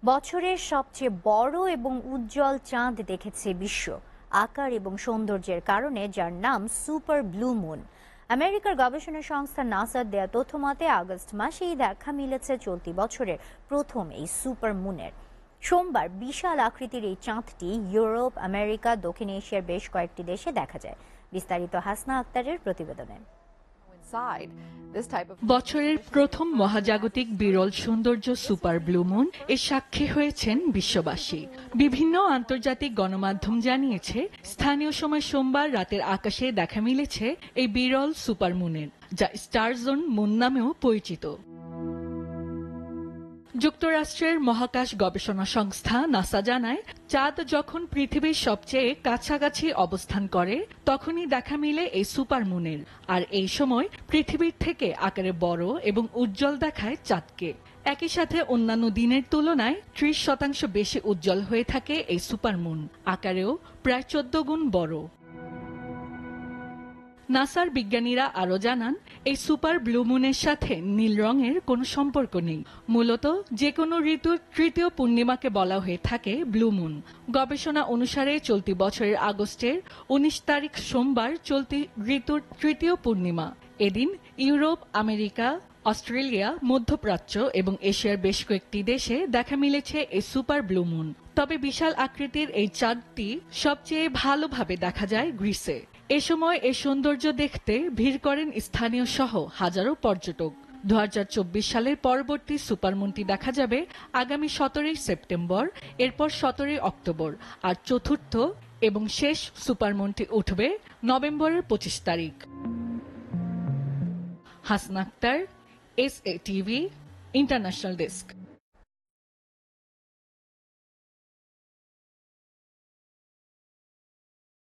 বছরের সবচেয়ে বড় এবং উজ্জ্বল চাঁদ দেখেছে বিশ্ব, আকার এবং সৌন্দর্যের কারণে, যার নাম সুপার ব্লু মুন। আমেরিকার গবেষণা সংস্থা নাসার দেয়া তথ্য মতে আগস্ট মাসেই দেখা মিলেছে চলতি বছরের প্রথম এই সুপার মুনের। সোমবার বিশাল আকৃতির এই চাঁদটি ইউরোপ, আমেরিকা, দক্ষিণ এশিয়ার বেশ কয়েকটি দেশে দেখা যায়। বিস্তারিত হাসনা আক্তারের প্রতিবেদনে। বছরের প্রথম মহাজাগতিক বিরল সৌন্দর্য সুপার ব্লু মুন এর সাক্ষী হয়েছেন বিশ্ববাসী। বিভিন্ন আন্তর্জাতিক গণমাধ্যম জানিয়েছে, স্থানীয় সময় সোমবার রাতের আকাশে দেখা মিলেছে এই বিরল সুপার মুনের, যা স্টারজোন মুন নামেও পরিচিত। যুক্তরাষ্ট্রের মহাকাশ গবেষণা সংস্থা নাসা জানায়, চাঁদ যখন পৃথিবীর সবচেয়ে কাছাকাছি অবস্থান করে তখনই দেখা মিলে এই সুপার মুনের, আর এই সময় পৃথিবীর থেকে আকারে বড় এবং উজ্জ্বল দেখায় চাঁদকে। একই সাথে অন্যান্য দিনের তুলনায় 30% বেশি উজ্জ্বল হয়ে থাকে এই সুপার মুন, আকারেও প্রায় 14 গুণ বড়। নাসার বিজ্ঞানীরা আরও জানান, এই সুপার ব্লু মুনের সাথে নীল রঙের কোনো সম্পর্ক নেই। মূলত যে কোনো ঋতুর তৃতীয় পূর্ণিমাকে বলা হয়ে থাকে ব্লু মুন। গবেষণা অনুসারে চলতি বছরের আগস্টের 19 তারিখ সোমবার চলতি ঋতুর তৃতীয় পূর্ণিমা। এদিন ইউরোপ, আমেরিকা, অস্ট্রেলিয়া, মধ্যপ্রাচ্য এবং এশিয়ার বেশ কয়েকটি দেশে দেখা মিলেছে এই সুপার ব্লু মুন। তবে বিশাল আকৃতির এই চাঁদটি সবচেয়ে ভালোভাবে দেখা যায় গ্রিসে। এ সময় এই সৌন্দর্য দেখতে ভিড় করেন স্থানীয় সহ হাজারো পর্যটক। 2024 সালের পরবর্তী সুপারমুনটি দেখা যাবে আগামী 17 সেপ্টেম্বর, এরপর 17 অক্টোবর, আর চতুর্থ এবং শেষ সুপারমুনটি উঠবে নভেম্বরের 25 তারিখ। Hasna Akter, SA TV, international desk.